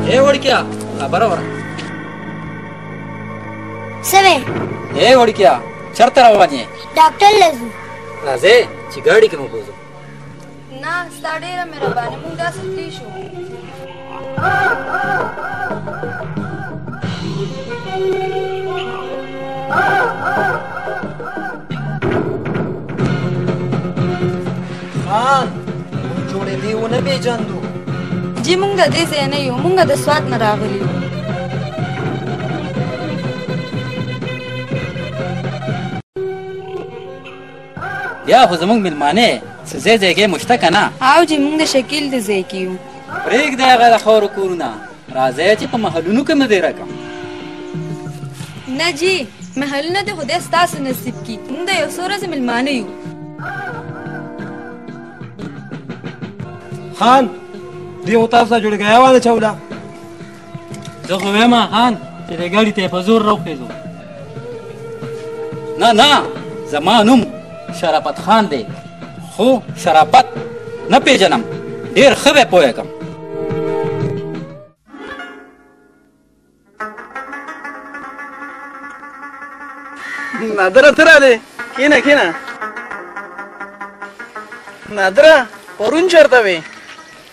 ए वड़किया बरोबर सवे ए वड़किया चरता रवानी डॉक्टर लजू राजे ची गाड़ी के मुझे ना स्टाडेरा मेरा बाने मुंगा सती शो खान जोड़े दी उन्हें बेजान दो जी मुंगा दे से नहीं हो मुंगा द स्वाद न रागली या हो जमंग मिलमाने से जगह मुश्तक ना आओ जी मुंगा शकील दे जे कियो ब्रेक दे गला खौर कोरना राजे ची प महलुनु के मदे रकम ना जी महल न दे खुदा स्तास नसीब की मुंगा यो सोरा से मिलमाने यू खान दी उतासा जुड़ गया वाला चौला जो वेमा खान तेरे गाड़ी ते फजूर रोके जो ना जमानुम शराफत खान दे हो शराफत न पे जन्म ढेर खबे पोए कम नादरा तरा दे केना नादरा परून चरता वे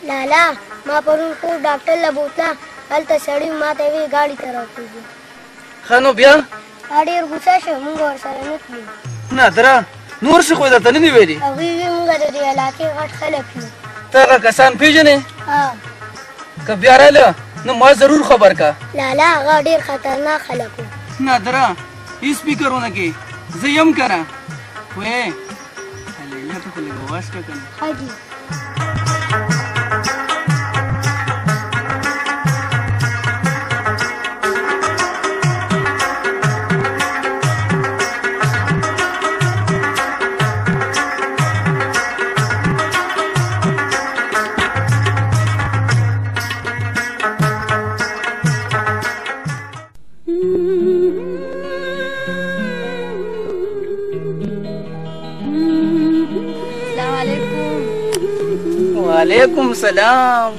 लाला माँ परून को डॉक्टर लबोतला कल तो सड़ी माँ तेरी गाड़ी तरफ तुझे खानो बिया गाड़ी और गुस्सा से मुंगा और सारे निकली नादरा नूर से कोई दाता नहीं वेरी अभी भी मुंगा दे दिया लाके घाट खलक लो तेरा कसान भेजने हाँ कब यार आला न माँ जरूर खबर का लाला गाड़ी खतरनाक खलक हो नादरा स्पीकर होना की जयम करा वे लेला तो ले आवाज का करना हाँ जी वालेकुम सलाम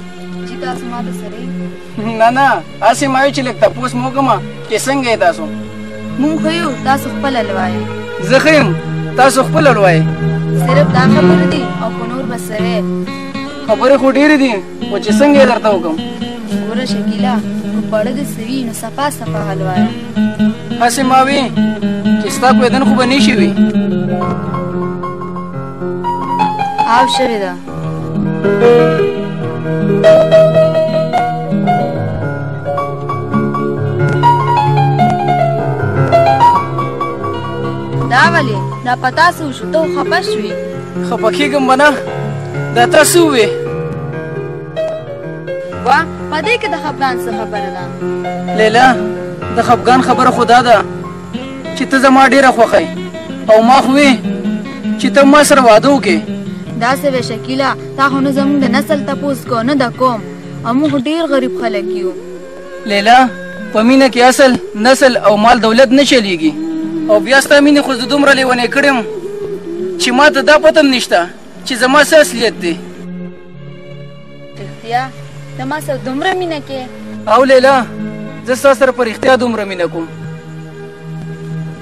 जी तासु मा सरे ना आसे मायो चिलकता पोस मोगमा के संग है तासो मुंग खयो तासु खपल अलवाए जखिम तासो खपल अलवाए सिर्फ दा खबर दी और कोनूर बसरे खबर को ढेर दी वो जे संग है करता हुकम गोरा शकीला को पड़ दे सवी न सफा हलवाए आसे मावी किस्ता को इधन को बनी शिवी आव शरीदा दावले ना पता सु तो खपशवी खपखी गम बना दाता सुवे वा पदे के द खबरान से खबर दा लेला द खबगान खबर खुदा दा चित जमा ढेर खोखै او ما خوې چې ته ما سره واده وکې دا سوي شکیلا تا هنو زموږ د نسل تپوس کو نه د کوم موږ ډیر غریب خلک یو لیلا په مینه کې اصل نسل او مال دولت نه چلیږي او بیا ستا مینې خو زه دومره لیونی کړم چې ما ته دا پته نشته چې زما څه اصلیت دی رښتیا ته ما سره دومره مینه کې او لیلا زه ستا سره په رښتیا دومره مینه کوم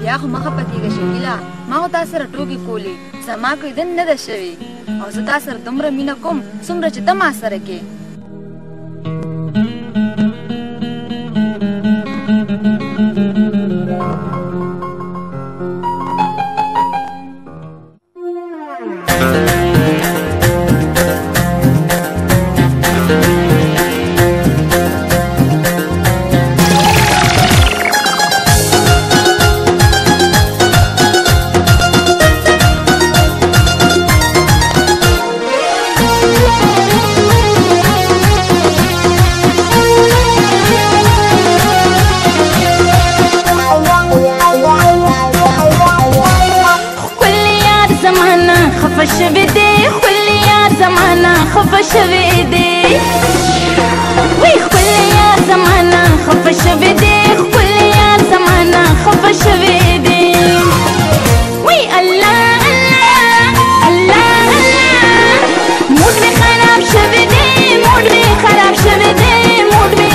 یا خو مخه پکېږه شکیلا ما خو تا سره ټوکې کولې زما کو دن نه ده شوي او زه تا سره دومره مینه کوم څومره چې ته ما سره کې شوي دي خپل یار زمانہ خفه شوي دي وی خپل یار زمانہ خفه شوي دي خپل یار زمانہ خفه شوي دي وی الله الله الله موډ می خراب شوي دي موډ می خراب شوي دي موډ می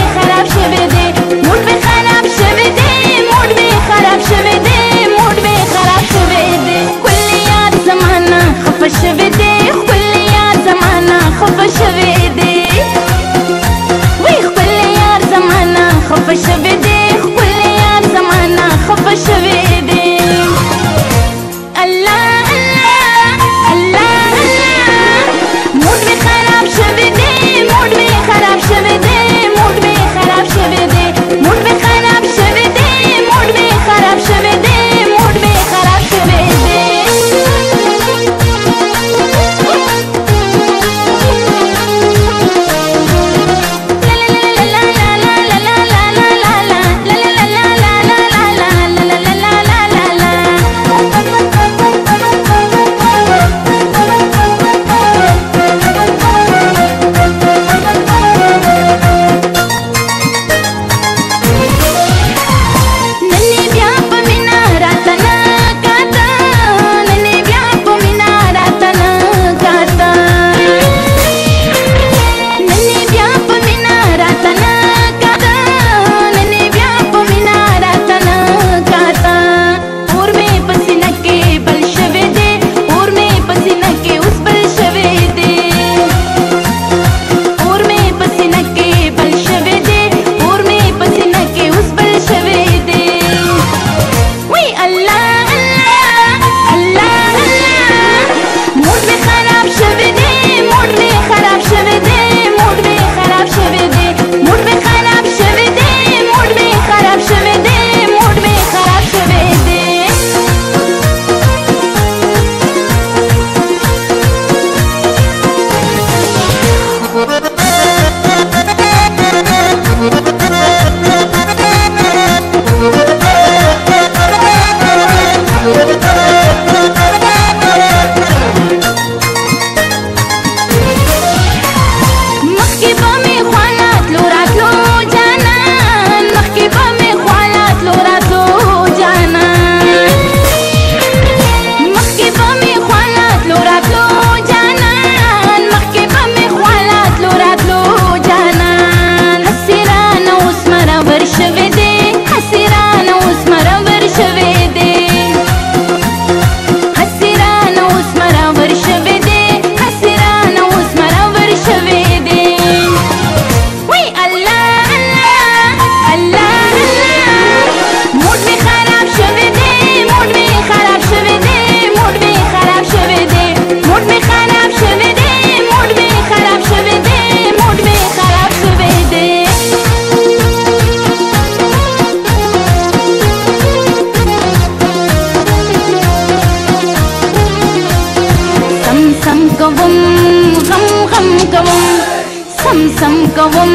سم کوم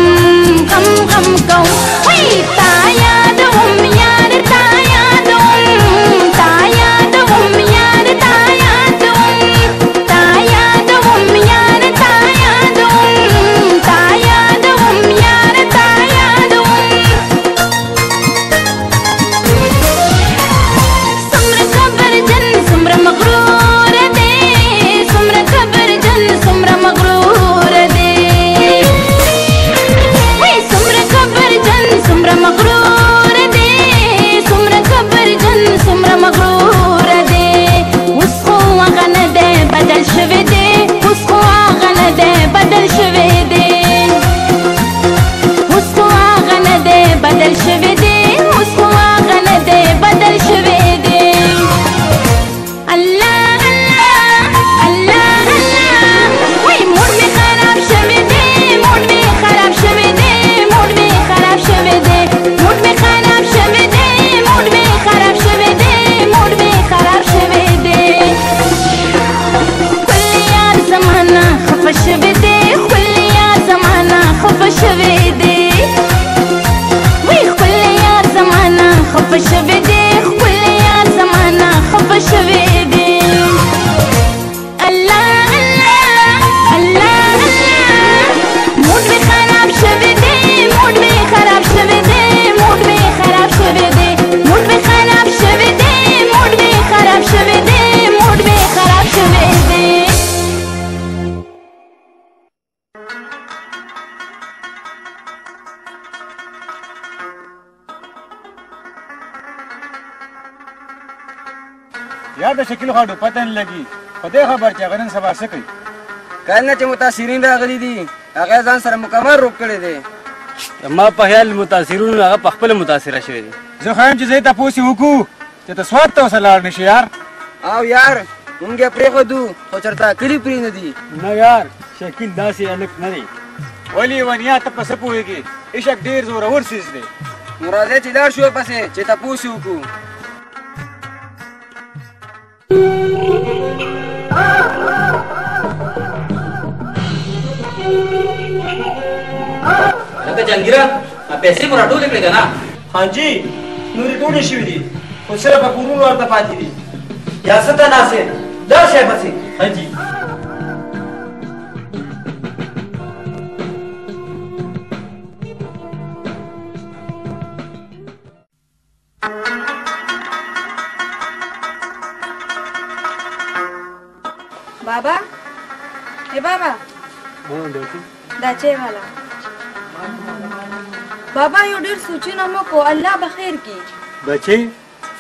غم غم کوم وای تا یادوم یار تا یادوم تا یادوم یار تا یادوم تا یادوم یار تا یادوم تا یادوم یار تا یادوم سمره کبرجن سمره مغرور دے سمره کبرجن سمره مغرور دے وای سمره کبرجن سمره مغرور دے سمره کبرجن سمره مغرور دے اوس خو هغه نه دی بدل شوی دی اوس خو هغه نه دی بدل شوی دی اوس خو هغه نه دی بدل شوی دی اوس خو هغه نه دی بدل شوی دی الله الله الله وای موډ می خراب شوی دی موډ می خراب شوی دی موډ می خراب شوی دی موډ می خراب شوی دی موډ می خراب شوی دی موډ می خراب شوی دی کل یار زمانہ خفه شوی دی کل یار زمانہ خفه شوی دی وای کل یار زمانہ خفه شوی دی کل یار زمانہ خفه شوی دی الله الله الله موډ می خراب شوی دی موډ می خراب شوی دی موډ می خراب شوی دی موډ می خراب شوی دی موډ می خراب شوی دی موډ می خراب شوی دی یا د شکل خاډو پته نه لګي په دې خبر چې غنن سبا څه کوي کله چې متاثرین راغلي دي هغه ځان سره مکمل روک کړی دی ما په خیال متاثرون هغه په خپل متاثره شوی دي زه خایم چې زه تاسو وکړو چې تاسو ورته وسلار نشي یار او یار مونږ یې پرېښودو خو چېرته کلي پرې نه دي نه یار شکل داسې هلک نه دی ولې ونیا ته په څه پوهېږي عشق ډېر زورور څیز دی نو راځئ چې لاړ شو ورپسې چې تپوس یې وکړو لکه جنګیره پیسې مو راټولې کړې که نه حاجي نورې ټولې شوي دي خو صرف په کورونو ورته پاتې دي یا څه ته ناست یې لاړ شئ پسې حاجي بابا اے بابا دا چای والا بابا یو ډېر سوچونه مو کو الله به خیر کړي بچې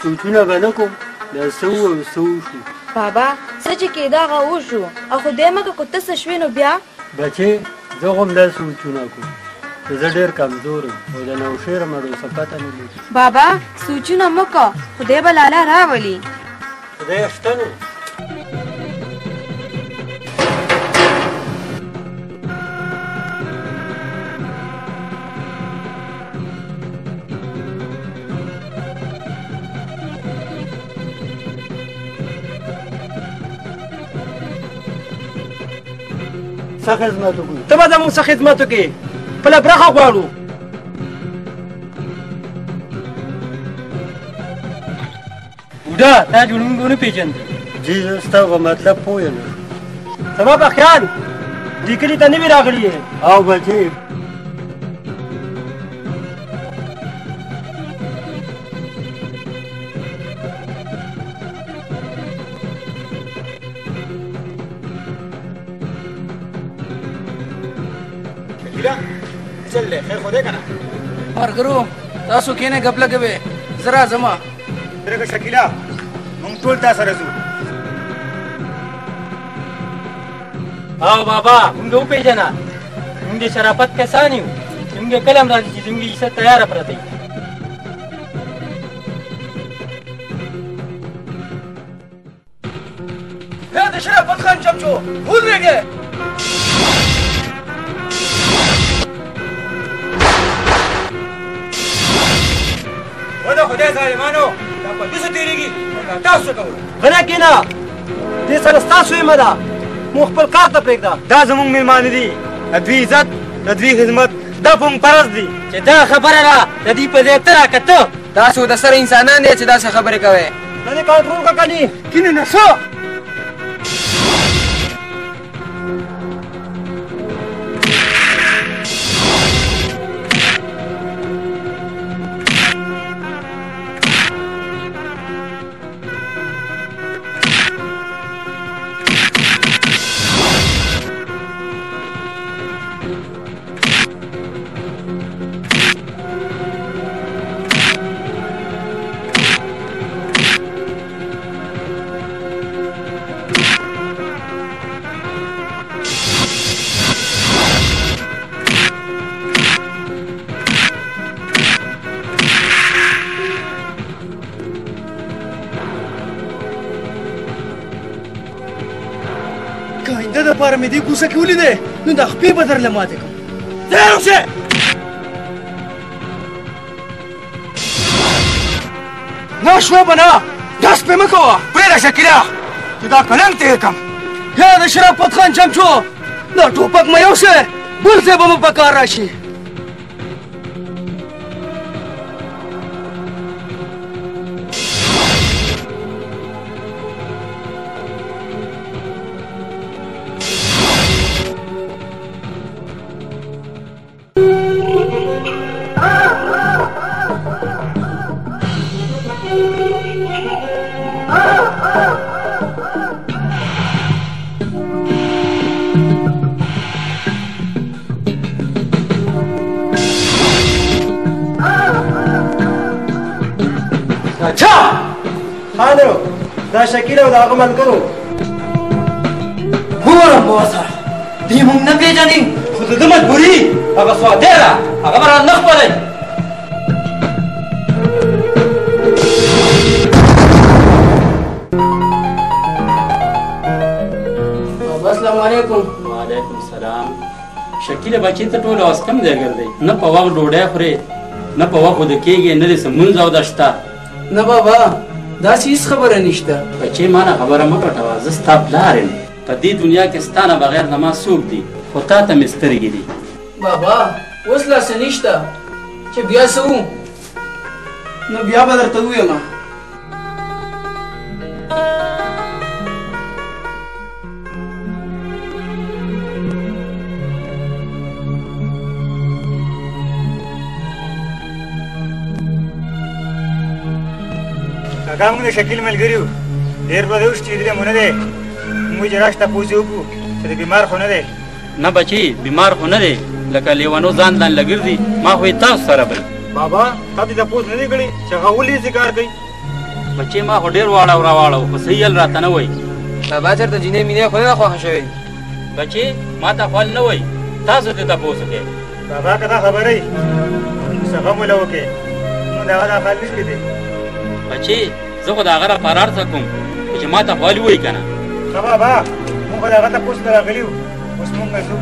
سوچونه به نه کوم دا څه وویل څه وشو بابا څه چې کېده هغه وشو او خدای مکه که ته څه شوې نو بیا بچې زه خو همدا سوچونه کوم چې زه ډېر کمزور یم او د نوشیر مړو څه پته نه لګي بابا سوچونه مه کوه خدای به لاله راولي خدای شته نو څه خدمت وکړو ته به زموږ څه خدمت وکړې خپله برخه غواړو بوډا تا جوړونکي ونه پېژندې جی زه ستا په مطلب پوه یم زما په خیال دې کلي ته نوي راغلي یې او بچې چل دی خیر خو دی که نه مارګرو تاسو کښېنئ ګپ لګوئ زه راځم درګه شکیله موږ ټول تا سره ځو او بابا موږ وپېژنه موږ د شرافت کسان یو موږ کله هم راځو چې زموږ عزت تیاره پرته وي د شرافت خان چمچو ودرېږئ و د خدای ظالمانو دا پولیسو تېرېږي او دا تاسو څه کوئ غلی کښېنه دې سره ستاسو یمه ده موږ خپل کار ته پرېږده دا زموږ مېلمانه دي د دوی عزت د دوی خدمت دا په موږ فرض دي. چې دا خبره را د دې په ځای ته راکته تاسو د سره انسانان دي چې داسې خبرې کوئ. نه دې کنټرول کا کني کینې نه څه د دپاره مې دې کوڅه کې ولیدې نو دا خپې به درله ماتې کړم. ځای راوښې نه شوه به نه دا سپې مه کوه. پرېږده شکیله چې دا کلنګ تېر کړم. یا د شرافت خان چمچو دا ټوپک مه یوسې بل ځای به مو په کار راشي. अच्छा خانو دا شکیله او د هغه ملګرو ګورم بوسه دې موږ نه پېژنې خو د ده مجبوري هغه سوادی ده هغه به رانه خپلوي. بابا السلام علیکم. وعلیکم السلام. شکیله بچې ته ټول اوس کم ځای ګرځئ نه په وخت ډوډۍ خورې نه په وخت وده کېږي نه دې څه مونځ او ده شته. نه بابا داسې هېڅ خبره نشته. بچې ما نه خبره مه پټوه زه ستا پلار یم په دې دنیا کې ستا نه بغیر زما څوک دي خو تا ته مې سترګې دي. بابا اوس لا څه نشته چې بیا څه وو نو بیا به درته ووایم. کاکا موږ د شکیل ملګري یو ډېر به اوس چې دې مو نه دی موږ چې راشته پوسې وکړو چې د بیمار خو نه دی. نه بچې بیمار خو نه دی لکه لیونو ځان ځان لګرځي ما خو یې تاسو سره بل. بابا تا دې تپوس نه دی کړی چې هغه ولې داسې کار کوي. بچې ما خو ډېر واړه راواړو خو صحیح حل راته نه وایي. بابا چېرته جینۍ مینې خو نه خوښه شوې. بچې ما ته خوال نه وایي تاسو ته تپوس وکړئ. بابا که دا خبره وي څه غم وله وکړې موږ د هغه دا خیال نشکې دی. بچې زه خو د هغه لپاره هر څه کوم خو چې ما ته خوالي وایي که نه. ښه بابا موږ خو د هغه تپوس ته راغلي وو اوس موږ ځو.